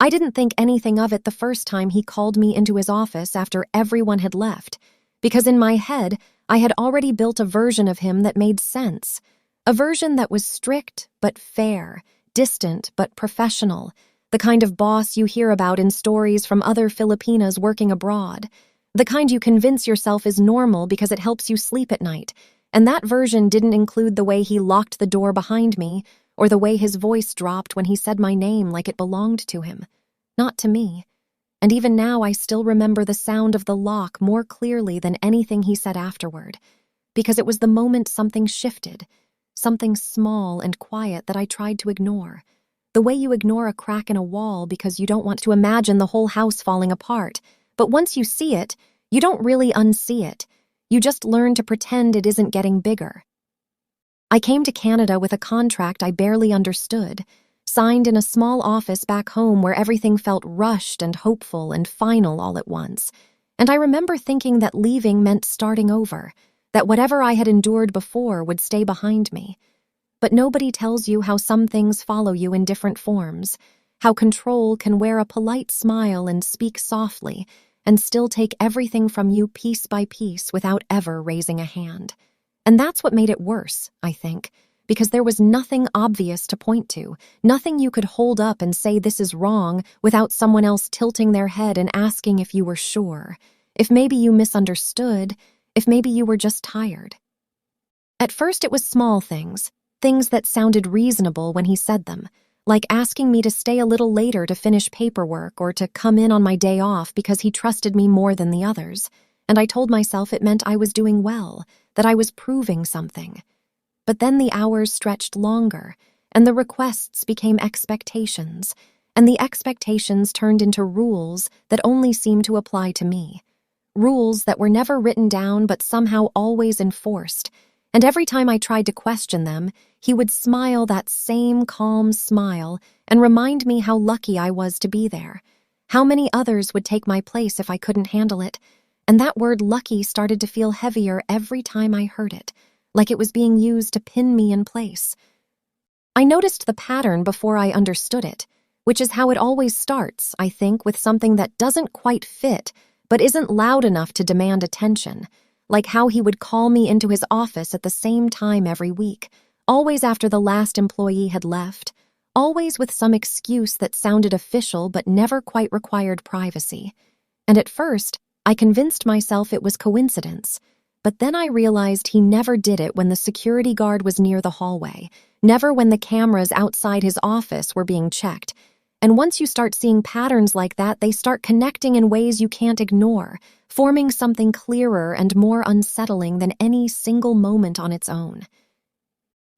I didn't think anything of it the first time he called me into his office after everyone had left, because in my head, I had already built a version of him that made sense. A version that was strict but fair, distant but professional, the kind of boss you hear about in stories from other Filipinas working abroad, the kind you convince yourself is normal because it helps you sleep at night. And that version didn't include the way he locked the door behind me or the way his voice dropped when he said my name like it belonged to him. Not to me. And even now I still remember the sound of the lock more clearly than anything he said afterward, because it was the moment something shifted, something small and quiet that I tried to ignore. The way you ignore a crack in a wall because you don't want to imagine the whole house falling apart. But once you see it, you don't really unsee it. You just learn to pretend it isn't getting bigger. I came to Canada with a contract I barely understood, signed in a small office back home where everything felt rushed and hopeful and final all at once. And I remember thinking that leaving meant starting over, that whatever I had endured before would stay behind me. But nobody tells you how some things follow you in different forms, how control can wear a polite smile and speak softly, and still take everything from you piece by piece without ever raising a hand. And that's what made it worse, I think, because there was nothing obvious to point to, nothing you could hold up and say this is wrong without someone else tilting their head and asking if you were sure, if maybe you misunderstood, if maybe you were just tired. At first it was small things that sounded reasonable when he said them, like asking me to stay a little later to finish paperwork or to come in on my day off because he trusted me more than the others. And I told myself it meant I was doing well, that I was proving something. But then the hours stretched longer, and the requests became expectations, and the expectations turned into rules that only seemed to apply to me. Rules that were never written down but somehow always enforced. And every time I tried to question them, he would smile that same calm smile and remind me how lucky I was to be there, how many others would take my place if I couldn't handle it. And that word lucky started to feel heavier every time I heard it, like it was being used to pin me in place. I noticed the pattern before I understood it, which is how it always starts, I think, with something that doesn't quite fit, but isn't loud enough to demand attention, like how he would call me into his office at the same time every week, always after the last employee had left, always with some excuse that sounded official but never quite required privacy. And at first, I convinced myself it was coincidence, but then I realized he never did it when the security guard was near the hallway, never when the cameras outside his office were being checked. And once you start seeing patterns like that, they start connecting in ways you can't ignore, forming something clearer and more unsettling than any single moment on its own.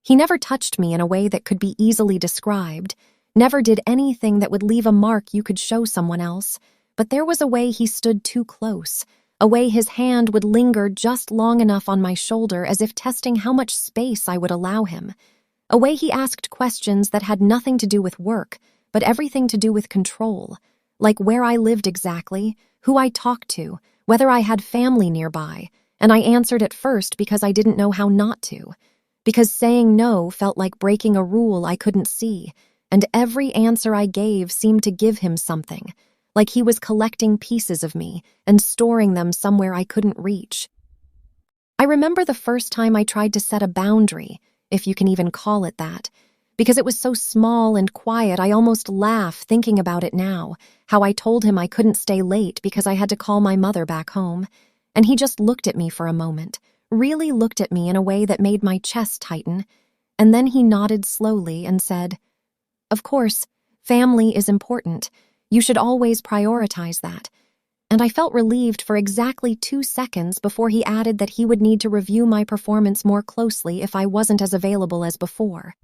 He never touched me in a way that could be easily described, never did anything that would leave a mark you could show someone else, but there was a way he stood too close, a way his hand would linger just long enough on my shoulder as if testing how much space I would allow him, a way he asked questions that had nothing to do with work, but everything to do with control, like where I lived exactly, who I talked to, whether I had family nearby, and I answered at first because I didn't know how not to, because saying no felt like breaking a rule I couldn't see, and every answer I gave seemed to give him something, like he was collecting pieces of me and storing them somewhere I couldn't reach. I remember the first time I tried to set a boundary, if you can even call it that, because it was so small and quiet I almost laugh thinking about it now, how I told him I couldn't stay late because I had to call my mother back home, and he just looked at me for a moment, really looked at me in a way that made my chest tighten, and then he nodded slowly and said, "Of course, family is important. You should always prioritize that." And I felt relieved for exactly 2 seconds before he added that he would need to review my performance more closely if I wasn't as available as before.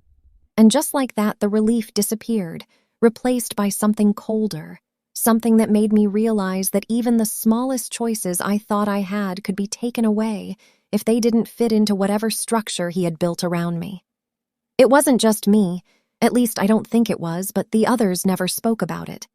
And just like that, the relief disappeared, replaced by something colder, something that made me realize that even the smallest choices I thought I had could be taken away if they didn't fit into whatever structure he had built around me. It wasn't just me, at least I don't think it was, but the others never spoke about it.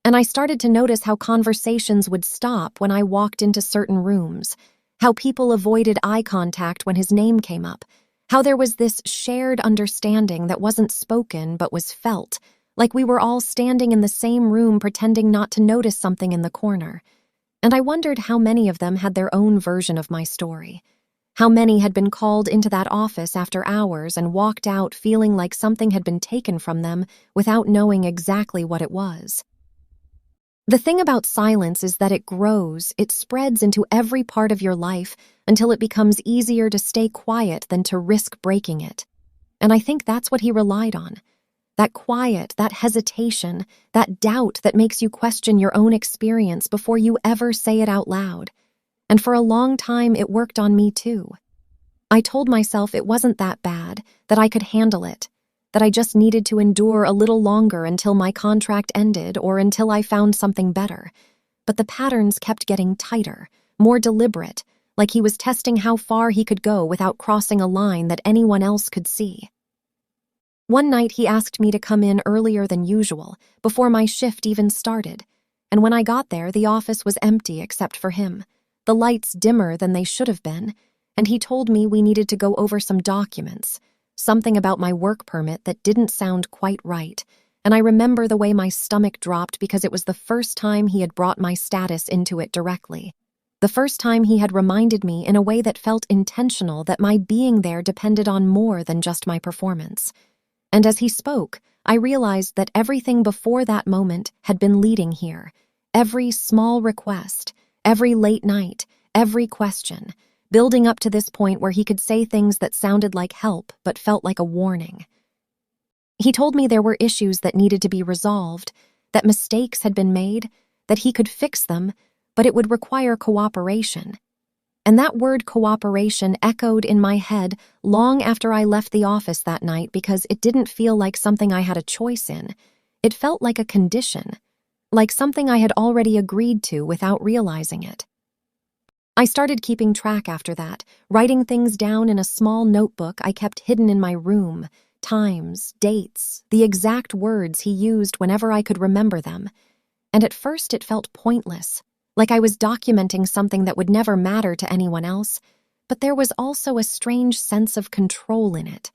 And I started to notice how conversations would stop when I walked into certain rooms, how people avoided eye contact when his name came up, how there was this shared understanding that wasn't spoken but was felt, like we were all standing in the same room pretending not to notice something in the corner. And I wondered how many of them had their own version of my story. How many had been called into that office after hours and walked out feeling like something had been taken from them without knowing exactly what it was. The thing about silence is that it grows, it spreads into every part of your life until it becomes easier to stay quiet than to risk breaking it. And I think that's what he relied on. That quiet, that hesitation, that doubt that makes you question your own experience before you ever say it out loud. And for a long time, it worked on me too. I told myself it wasn't that bad, that I could handle it, that I just needed to endure a little longer until my contract ended or until I found something better. But the patterns kept getting tighter, more deliberate, like he was testing how far he could go without crossing a line that anyone else could see. One night he asked me to come in earlier than usual, before my shift even started, and when I got there, the office was empty except for him, the lights dimmer than they should have been, and he told me we needed to go over some documents, something about my work permit that didn't sound quite right, and I remember the way my stomach dropped because it was the first time he had brought my status into it directly. The first time he had reminded me in a way that felt intentional that my being there depended on more than just my performance. And as he spoke, I realized that everything before that moment had been leading here. Every small request, every late night, every question, building up to this point where he could say things that sounded like help but felt like a warning. He told me there were issues that needed to be resolved, that mistakes had been made, that he could fix them, but it would require cooperation. And that word cooperation echoed in my head long after I left the office that night because it didn't feel like something I had a choice in. It felt like a condition, like something I had already agreed to without realizing it. I started keeping track after that, writing things down in a small notebook I kept hidden in my room, times, dates, the exact words he used whenever I could remember them. And at first it felt pointless, like I was documenting something that would never matter to anyone else, but there was also a strange sense of control in it,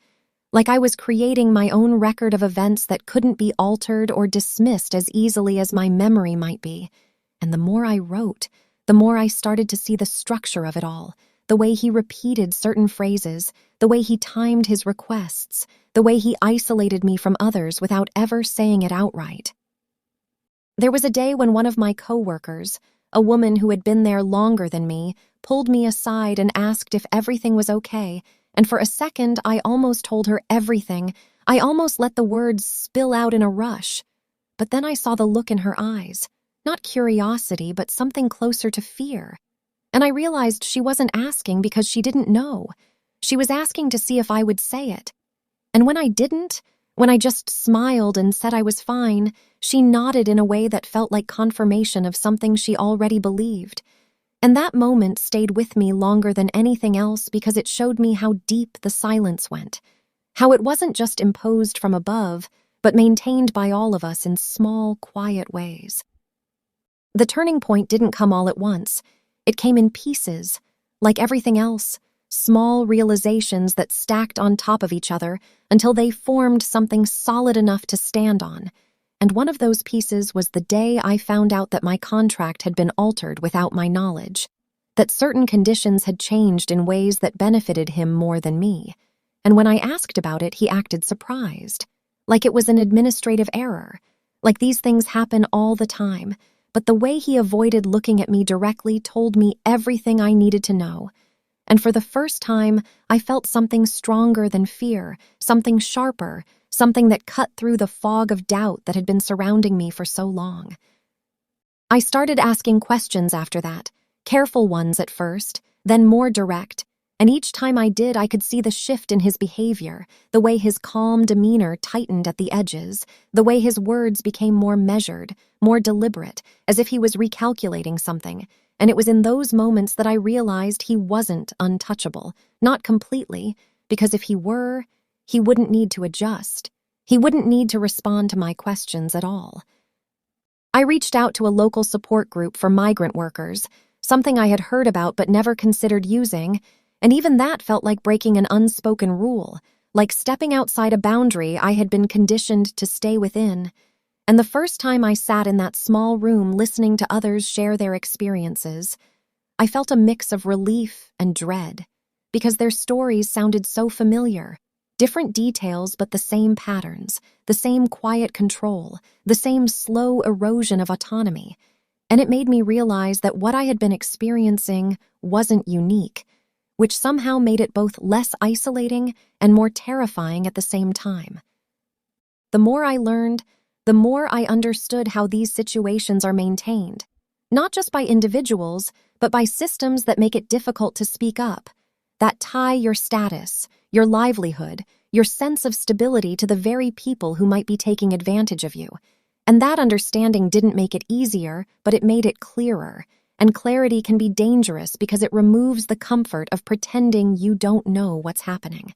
like I was creating my own record of events that couldn't be altered or dismissed as easily as my memory might be. And the more I wrote, the more I started to see the structure of it all, the way he repeated certain phrases, the way he timed his requests, the way he isolated me from others without ever saying it outright. There was a day when one of my coworkers, a woman who had been there longer than me, pulled me aside and asked if everything was okay, and for a second I almost told her everything. I almost let the words spill out in a rush. But then I saw the look in her eyes, not curiosity, but something closer to fear. And I realized she wasn't asking because she didn't know. She was asking to see if I would say it. And when I didn't, when I just smiled and said I was fine, she nodded in a way that felt like confirmation of something she already believed. And that moment stayed with me longer than anything else because it showed me how deep the silence went, how it wasn't just imposed from above, but maintained by all of us in small, quiet ways. The turning point didn't come all at once. It came in pieces, like everything else, small realizations that stacked on top of each other until they formed something solid enough to stand on. And one of those pieces was the day I found out that my contract had been altered without my knowledge, that certain conditions had changed in ways that benefited him more than me. And when I asked about it, he acted surprised, like it was an administrative error, like these things happen all the time. But the way he avoided looking at me directly told me everything I needed to know. And for the first time, I felt something stronger than fear, something sharper, something that cut through the fog of doubt that had been surrounding me for so long. I started asking questions after that, careful ones at first, then more direct, and each time I did, I could see the shift in his behavior, the way his calm demeanor tightened at the edges, the way his words became more measured, more deliberate, as if he was recalculating something. And it was in those moments that I realized he wasn't untouchable, not completely, because if he were, he wouldn't need to adjust. He wouldn't need to respond to my questions at all. I reached out to a local support group for migrant workers, something I had heard about but never considered using, and even that felt like breaking an unspoken rule, like stepping outside a boundary I had been conditioned to stay within. And the first time I sat in that small room listening to others share their experiences, I felt a mix of relief and dread, because their stories sounded so familiar. Different details, but the same patterns, the same quiet control, the same slow erosion of autonomy. And it made me realize that what I had been experiencing wasn't unique, which somehow made it both less isolating and more terrifying at the same time. The more I learned, the more I understood how these situations are maintained, not just by individuals, but by systems that make it difficult to speak up, that tie your status, your livelihood, your sense of stability to the very people who might be taking advantage of you. And that understanding didn't make it easier, but it made it clearer. And clarity can be dangerous because it removes the comfort of pretending you don't know what's happening.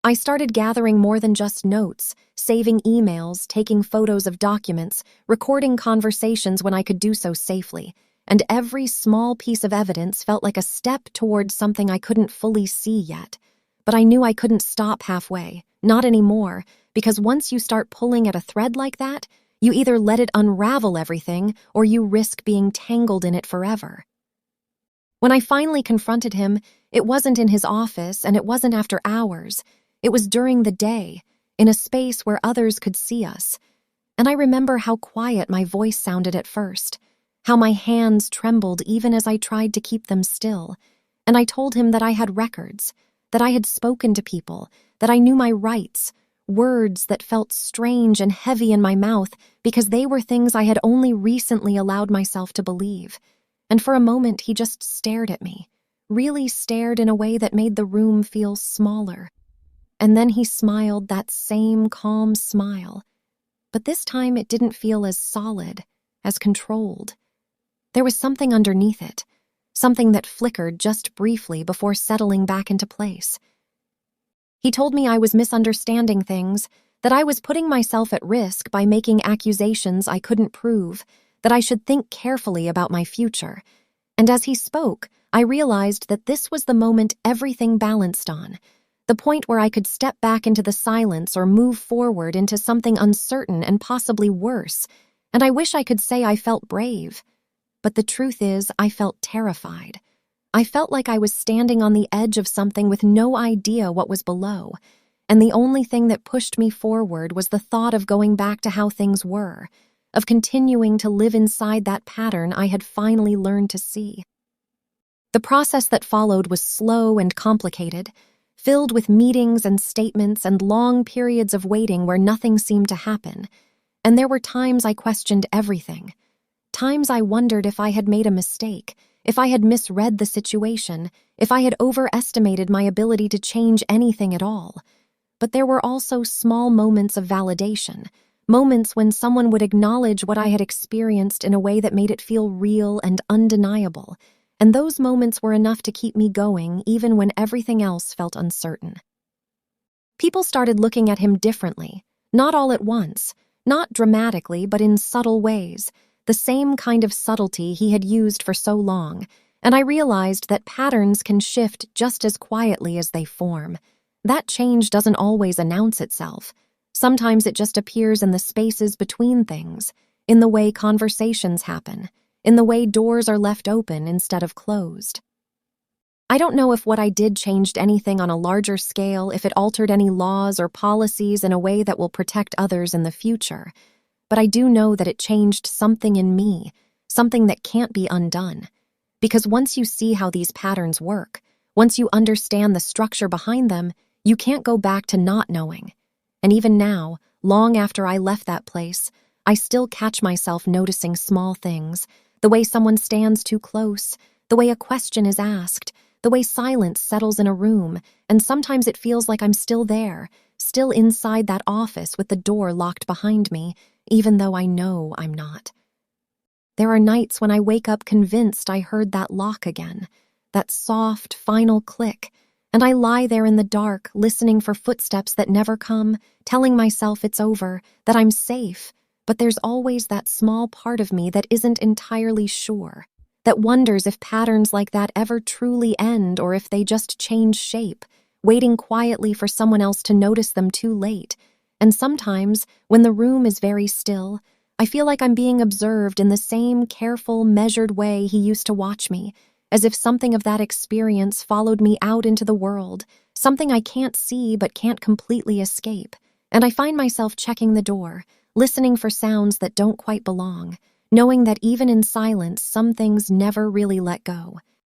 I started gathering more than just notes, saving emails, taking photos of documents, recording conversations when I could do so safely. And every small piece of evidence felt like a step towards something I couldn't fully see yet. But I knew I couldn't stop halfway, not anymore, because once you start pulling at a thread like that, you either let it unravel everything or you risk being tangled in it forever. When I finally confronted him, it wasn't in his office and it wasn't after hours. It was during the day, in a space where others could see us. And I remember how quiet my voice sounded at first, how my hands trembled even as I tried to keep them still. And I told him that I had records, that I had spoken to people, that I knew my rights, words that felt strange and heavy in my mouth because they were things I had only recently allowed myself to believe. And for a moment he just stared at me, really stared in a way that made the room feel smaller. And then he smiled that same calm smile. But this time it didn't feel as solid, as controlled. There was something underneath it, something that flickered just briefly before settling back into place. He told me I was misunderstanding things, that I was putting myself at risk by making accusations I couldn't prove, that I should think carefully about my future. And as he spoke, I realized that this was the moment everything balanced on, the point where I could step back into the silence or move forward into something uncertain and possibly worse. And I wish I could say I felt brave. But the truth is, I felt terrified. I felt like I was standing on the edge of something with no idea what was below, and the only thing that pushed me forward was the thought of going back to how things were, of continuing to live inside that pattern I had finally learned to see. The process that followed was slow and complicated, filled with meetings and statements and long periods of waiting where nothing seemed to happen, and there were times I questioned everything. Times I wondered if I had made a mistake, if I had misread the situation, if I had overestimated my ability to change anything at all. But there were also small moments of validation, moments when someone would acknowledge what I had experienced in a way that made it feel real and undeniable, and those moments were enough to keep me going even when everything else felt uncertain. People started looking at him differently, not all at once, not dramatically, but in subtle ways, the same kind of subtlety he had used for so long, and I realized that patterns can shift just as quietly as they form. That change doesn't always announce itself. Sometimes it just appears in the spaces between things, in the way conversations happen, in the way doors are left open instead of closed. I don't know if what I did changed anything on a larger scale, if it altered any laws or policies in a way that will protect others in the future. But I do know that it changed something in me, something that can't be undone. Because once you see how these patterns work, once you understand the structure behind them, you can't go back to not knowing. And even now, long after I left that place, I still catch myself noticing small things, the way someone stands too close, the way a question is asked, the way silence settles in a room, and sometimes it feels like I'm still there, still inside that office with the door locked behind me, even though I know I'm not. There are nights when I wake up convinced I heard that lock again, that soft, final click, and I lie there in the dark, listening for footsteps that never come, telling myself it's over, that I'm safe, but there's always that small part of me that isn't entirely sure, that wonders if patterns like that ever truly end or if they just change shape, waiting quietly for someone else to notice them too late. And sometimes, when the room is very still, I feel like I'm being observed in the same careful, measured way he used to watch me, as if something of that experience followed me out into the world, something I can't see but can't completely escape. And I find myself checking the door, listening for sounds that don't quite belong, knowing that even in silence, some things never really let go.